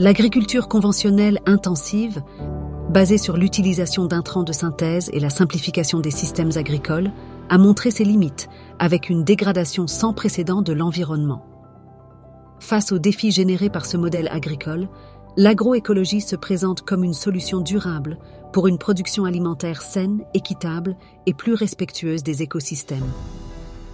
L'agriculture conventionnelle intensive, basée sur l'utilisation d'intrants de synthèse et la simplification des systèmes agricoles, a montré ses limites, avec une dégradation sans précédent de l'environnement. Face aux défis générés par ce modèle agricole, l'agroécologie se présente comme une solution durable pour une production alimentaire saine, équitable et plus respectueuse des écosystèmes.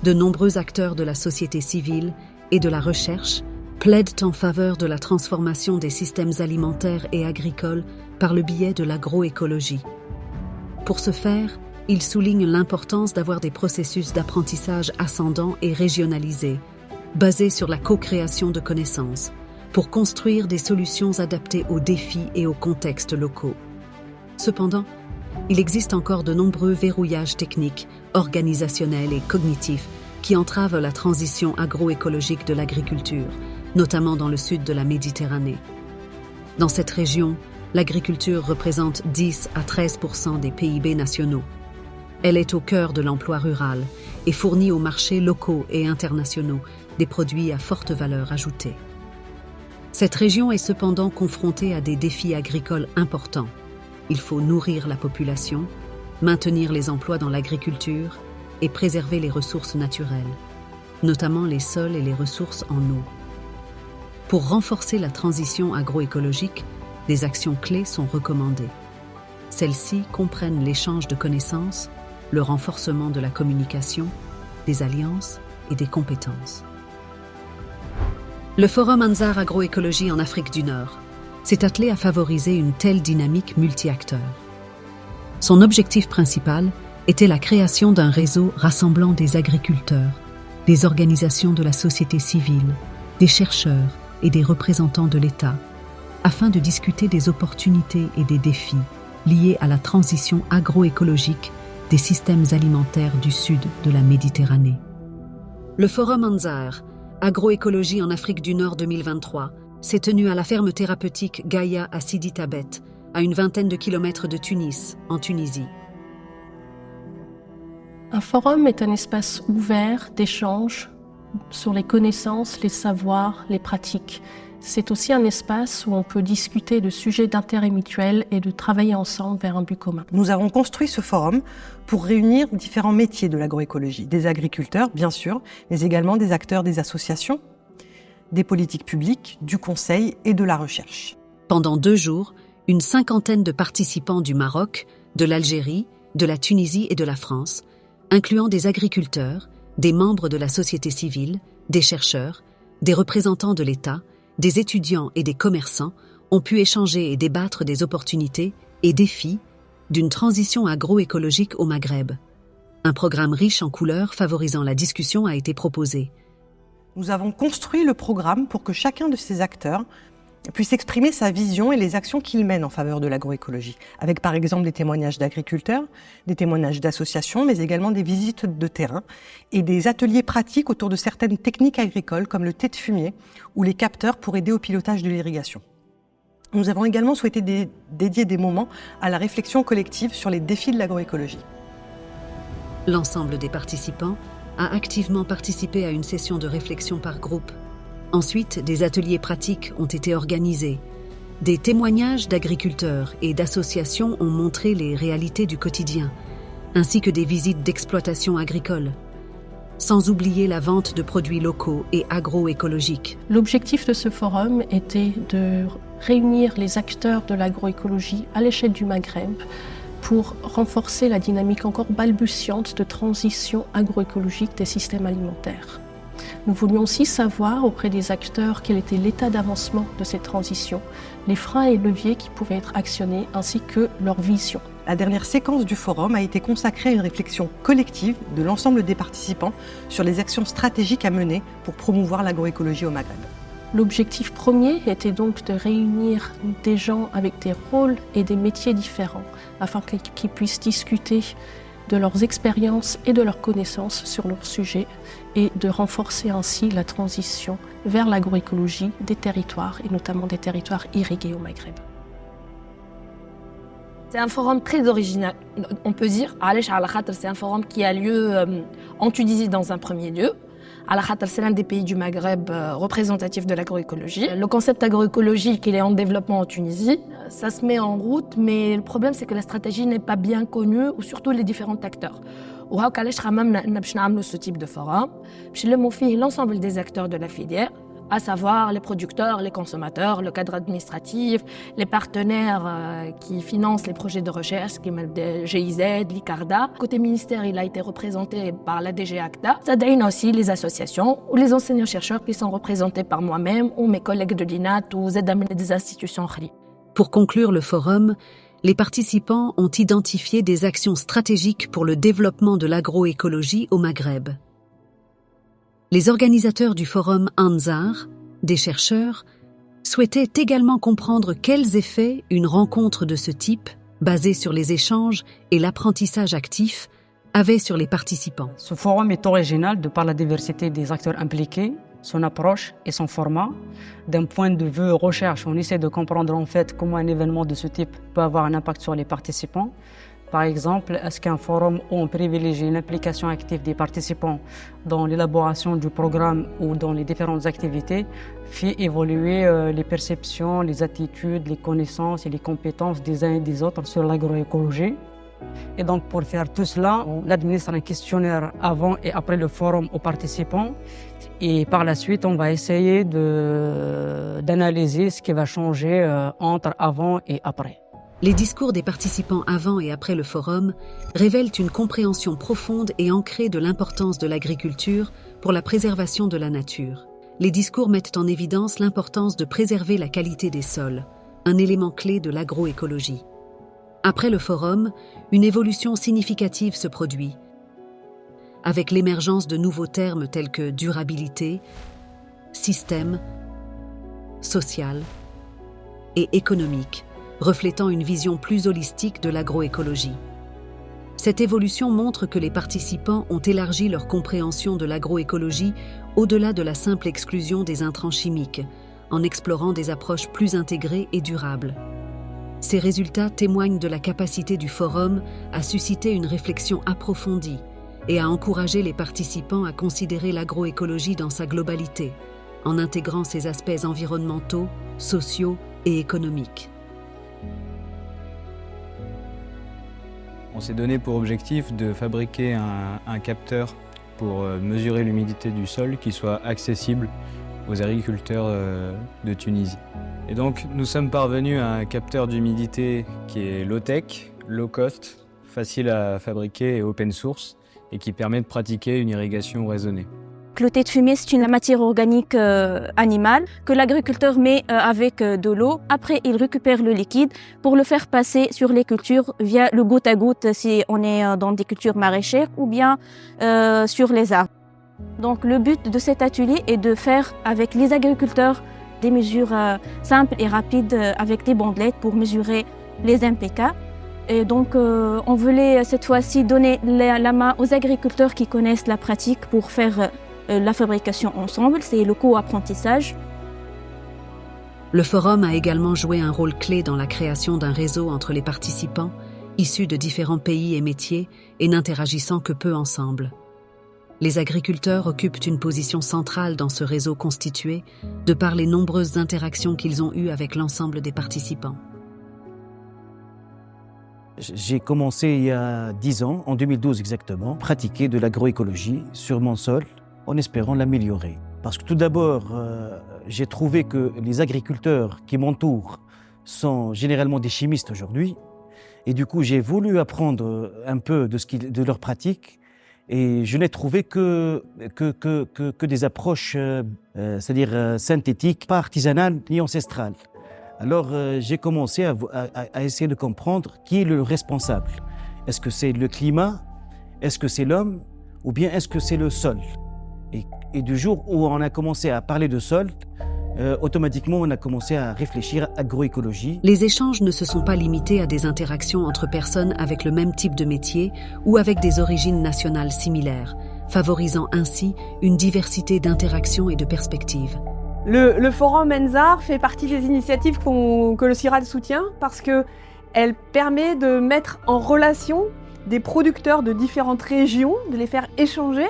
De nombreux acteurs de la société civile et de la recherche plaident en faveur de la transformation des systèmes alimentaires et agricoles par le biais de l'agroécologie. Pour ce faire, ils soulignent l'importance d'avoir des processus d'apprentissage ascendants et régionalisés, basés sur la co-création de connaissances, pour construire des solutions adaptées aux défis et aux contextes locaux. Cependant, il existe encore de nombreux verrouillages techniques, organisationnels et cognitifs qui entravent la transition agroécologique de l'agriculture, notamment dans le sud de la Méditerranée. Dans cette région, l'agriculture représente 10 à 13% des PIB nationaux. Elle est au cœur de l'emploi rural et fournit aux marchés locaux et internationaux des produits à forte valeur ajoutée. Cette région est cependant confrontée à des défis agricoles importants. Il faut nourrir la population, maintenir les emplois dans l'agriculture et préserver les ressources naturelles, notamment les sols et les ressources en eau. Pour renforcer la transition agroécologique, des actions clés sont recommandées. Celles-ci comprennent l'échange de connaissances, le renforcement de la communication, des alliances et des compétences. Le Forum Ansar Agroécologie en Afrique du Nord s'est attelé à favoriser une telle dynamique multi-acteurs. Son objectif principal était la création d'un réseau rassemblant des agriculteurs, des organisations de la société civile, des chercheurs et des représentants de l'État, afin de discuter des opportunités et des défis liés à la transition agroécologique des systèmes alimentaires du sud de la Méditerranée. Le Forum Ansar Agroécologie en Afrique du Nord 2023 s'est tenu à la ferme thérapeutique Gaïa à Sidi Tabet, à une vingtaine de kilomètres de Tunis, en Tunisie. Un forum est un espace ouvert d'échange sur les connaissances, les savoirs, les pratiques. C'est aussi un espace où on peut discuter de sujets d'intérêt mutuel et de travailler ensemble vers un but commun. Nous avons construit ce forum pour réunir différents métiers de l'agroécologie, des agriculteurs bien sûr, mais également des acteurs des associations, des politiques publiques, du conseil et de la recherche. Pendant 2 jours, une cinquantaine de participants du Maroc, de l'Algérie, de la Tunisie et de la France, incluant des agriculteurs, des membres de la société civile, des chercheurs, des représentants de l'État, des étudiants et des commerçants, ont pu échanger et débattre des opportunités et défis d'une transition agroécologique au Maghreb. Un programme riche en couleurs favorisant la discussion a été proposé. Nous avons construit le programme pour que chacun de ces acteurs puisse exprimer sa vision et les actions qu'il mène en faveur de l'agroécologie, avec par exemple des témoignages d'agriculteurs, des témoignages d'associations, mais également des visites de terrain et des ateliers pratiques autour de certaines techniques agricoles comme le thé de fumier ou les capteurs pour aider au pilotage de l'irrigation. Nous avons également souhaité dédier des moments à la réflexion collective sur les défis de l'agroécologie. L'ensemble des participants a activement participé à une session de réflexion par groupe. Ensuite, des ateliers pratiques ont été organisés. Des témoignages d'agriculteurs et d'associations ont montré les réalités du quotidien, ainsi que des visites d'exploitation agricole. Sans oublier la vente de produits locaux et agroécologiques. L'objectif de ce forum était de réunir les acteurs de l'agroécologie à l'échelle du Maghreb pour renforcer la dynamique encore balbutiante de transition agroécologique des systèmes alimentaires. Nous voulions aussi savoir auprès des acteurs quel était l'état d'avancement de cette transition, les freins et leviers qui pouvaient être actionnés ainsi que leur vision. La dernière séquence du forum a été consacrée à une réflexion collective de l'ensemble des participants sur les actions stratégiques à mener pour promouvoir l'agroécologie au Maghreb. L'objectif premier était donc de réunir des gens avec des rôles et des métiers différents afin qu'ils puissent discuter de leurs expériences et de leurs connaissances sur leur sujet et de renforcer ainsi la transition vers l'agroécologie des territoires et notamment des territoires irrigués au Maghreb. C'est un forum très original, on peut dire. C'est un forum qui a lieu en Tunisie dans un premier lieu. C'est l'un des pays du Maghreb représentatifs de l'agroécologie. Le concept agroécologique, il est en développement en Tunisie. Ça se met en route, mais le problème, c'est que la stratégie n'est pas bien connue, ou surtout les différents acteurs. وهاكا علاش خممنا ان باش نعملوا ce type de forum باش نلموا فيه l'ensemble des acteurs de la filière, à savoir les producteurs, les consommateurs, le cadre administratif, les partenaires qui financent les projets de recherche, comme le GIZ, l'ICARDA. Côté ministère, il a été représenté par la DG ACTA. Ça donne aussi les associations ou les enseignants-chercheurs qui sont représentés par moi-même ou mes collègues de l'INAT ou des institutions. Pour conclure le forum, les participants ont identifié des actions stratégiques pour le développement de l'agroécologie au Maghreb. Les organisateurs du forum Ansar, des chercheurs, souhaitaient également comprendre quels effets une rencontre de ce type, basée sur les échanges et l'apprentissage actif, avait sur les participants. Ce forum est original de par la diversité des acteurs impliqués, son approche et son format. D'un point de vue recherche, on essaie de comprendre en fait comment un événement de ce type peut avoir un impact sur les participants. Par exemple, est-ce qu'un forum où on privilégie l'implication active des participants dans l'élaboration du programme ou dans les différentes activités fait évoluer les perceptions, les attitudes, les connaissances et les compétences des uns et des autres sur l'agroécologie. Et donc pour faire tout cela, on administre un questionnaire avant et après le forum aux participants. Et par la suite, on va essayer d'analyser ce qui va changer entre avant et après. Les discours des participants avant et après le forum révèlent une compréhension profonde et ancrée de l'importance de l'agriculture pour la préservation de la nature. Les discours mettent en évidence l'importance de préserver la qualité des sols, un élément clé de l'agroécologie. Après le forum, une évolution significative se produit, avec l'émergence de nouveaux termes tels que durabilité, système, social et économique, reflétant une vision plus holistique de l'agroécologie. Cette évolution montre que les participants ont élargi leur compréhension de l'agroécologie au-delà de la simple exclusion des intrants chimiques, en explorant des approches plus intégrées et durables. Ces résultats témoignent de la capacité du forum à susciter une réflexion approfondie et à encourager les participants à considérer l'agroécologie dans sa globalité, en intégrant ses aspects environnementaux, sociaux et économiques. On s'est donné pour objectif de fabriquer un capteur pour mesurer l'humidité du sol qui soit accessible aux agriculteurs de Tunisie. Et donc nous sommes parvenus à un capteur d'humidité qui est low-tech, low-cost, facile à fabriquer et open source et qui permet de pratiquer une irrigation raisonnée. Le thé de fumée, c'est une matière organique animale que l'agriculteur met avec de l'eau. Après, il récupère le liquide pour le faire passer sur les cultures via le goutte à goutte si on est dans des cultures maraîchères ou bien sur les arbres. Donc le but de cet atelier est de faire avec les agriculteurs des mesures simples et rapides avec des bandelettes pour mesurer les NPK. Et donc on voulait cette fois-ci donner la main aux agriculteurs qui connaissent la pratique pour faire la fabrication ensemble, c'est le co-apprentissage. Le forum a également joué un rôle clé dans la création d'un réseau entre les participants, issus de différents pays et métiers et n'interagissant que peu ensemble. Les agriculteurs occupent une position centrale dans ce réseau constitué, de par les nombreuses interactions qu'ils ont eues avec l'ensemble des participants. J'ai commencé il y a 10 ans, en 2012 exactement, pratiquer de l'agroécologie sur mon sol, en espérant l'améliorer. Parce que tout d'abord, j'ai trouvé que les agriculteurs qui m'entourent sont généralement des chimistes aujourd'hui. Et du coup, j'ai voulu apprendre un peu de leur pratique. Et je n'ai trouvé que des approches, c'est-à-dire synthétiques, pas artisanales ni ancestrales. Alors, j'ai commencé à essayer de comprendre qui est le responsable. Est-ce que c'est le climat? Est-ce que c'est l'homme? Ou bien est-ce que c'est le sol? Et du jour où on a commencé à parler de sol, automatiquement on a commencé à réfléchir à agroécologie. Les échanges ne se sont pas limités à des interactions entre personnes avec le même type de métier ou avec des origines nationales similaires, favorisant ainsi une diversité d'interactions et de perspectives. Le forum Ansar fait partie des initiatives que le CIRAD soutient parce qu'elle permet de mettre en relation des producteurs de différentes régions, de les faire échanger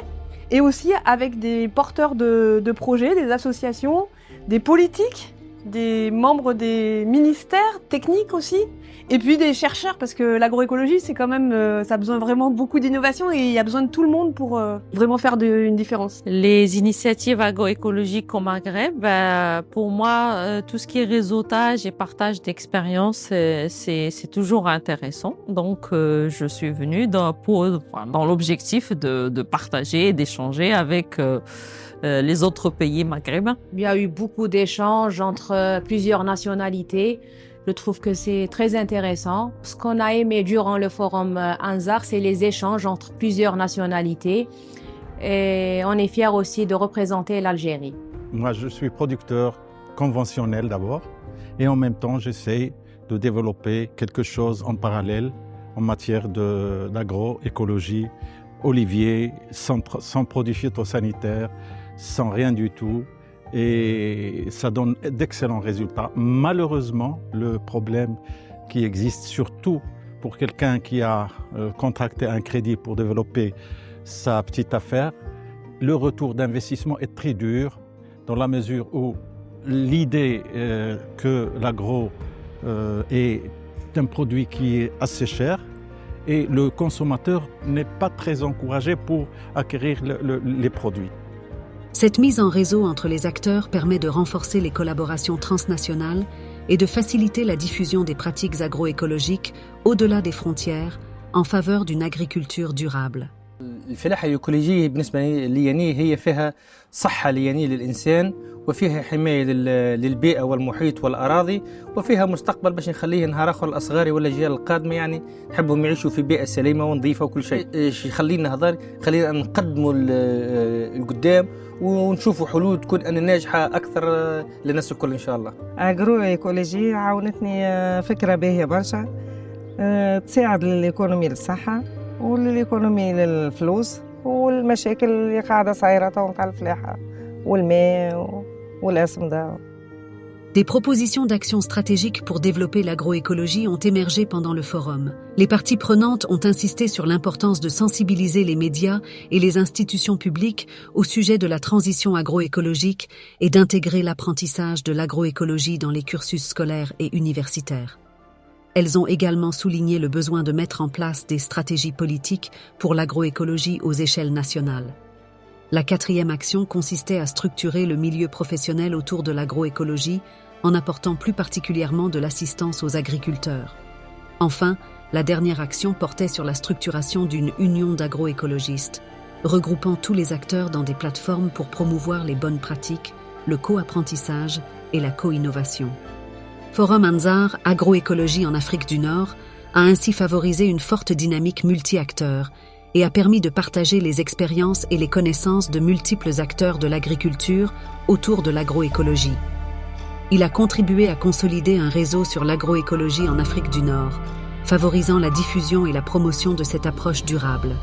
et aussi avec des porteurs de projets, des associations, des politiques, des membres des ministères techniques aussi, et puis des chercheurs, parce que l'agroécologie, c'est quand même, ça a besoin vraiment beaucoup d'innovation et il y a besoin de tout le monde pour vraiment faire une différence. Les initiatives agroécologiques au Maghreb, pour moi, tout ce qui est réseautage et partage d'expériences, c'est toujours intéressant. Donc, je suis venue dans l'objectif de partager et d'échanger avec les autres pays maghrébins. Il y a eu beaucoup d'échanges entre plusieurs nationalités. Je trouve que c'est très intéressant. Ce qu'on a aimé durant le forum Anzar, c'est les échanges entre plusieurs nationalités. Et on est fiers aussi de représenter l'Algérie. Moi, je suis producteur conventionnel d'abord. Et en même temps, j'essaie de développer quelque chose en parallèle en matière d'agroécologie, olivier, sans produits phytosanitaires, sans rien du tout. Et ça donne d'excellents résultats. Malheureusement, le problème qui existe, surtout pour quelqu'un qui a contracté un crédit pour développer sa petite affaire, le retour d'investissement est très dur dans la mesure où l'idée que l'agro est un produit qui est assez cher et le consommateur n'est pas très encouragé pour acquérir les produits. Cette mise en réseau entre les acteurs permet de renforcer les collaborations transnationales et de faciliter la diffusion des pratiques agroécologiques au-delà des frontières en faveur d'une agriculture durable. الفلاحة الإيكولوجية بالنسبة لي هي فيها صحة للإنسان وفيها حماية للبيئة والمحيط والأراضي وفيها مستقبل باش نخليه نهار آخر الأصغار ولا الأجيال القادمة يعني نحبهم يعيشوا في بيئة سليمة ونظيفة وكل شيء. يخلينا خلينا نقدموا القدام ونشوفوا حلول تكون أنا ناجحة أكثر للناس الكل إن شاء الله. أجرو إيكولوجي عاونتني فكرة باهية برشا تساعد للإيكونومي للصحة وللإيكونومي للفلوس والمشاكل اللي قاعدة صايرة تاع الفلاحة والماء والأسمدة. Des propositions d'action stratégiques pour développer l'agroécologie ont émergé pendant le forum. Les parties prenantes ont insisté sur l'importance de sensibiliser les médias et les institutions publiques au sujet de la transition agroécologique et d'intégrer l'apprentissage de l'agroécologie dans les cursus scolaires et universitaires. Elles ont également souligné le besoin de mettre en place des stratégies politiques pour l'agroécologie aux échelles nationales. La quatrième action consistait à structurer le milieu professionnel autour de l'agroécologie en apportant plus particulièrement de l'assistance aux agriculteurs. Enfin, la dernière action portait sur la structuration d'une union d'agroécologistes, regroupant tous les acteurs dans des plateformes pour promouvoir les bonnes pratiques, le co-apprentissage et la co-innovation. Forum Anzar, agroécologie en Afrique du Nord, a ainsi favorisé une forte dynamique multi-acteurs et a permis de partager les expériences et les connaissances de multiples acteurs de l'agriculture autour de l'agroécologie. Il a contribué à consolider un réseau sur l'agroécologie en Afrique du Nord, favorisant la diffusion et la promotion de cette approche durable.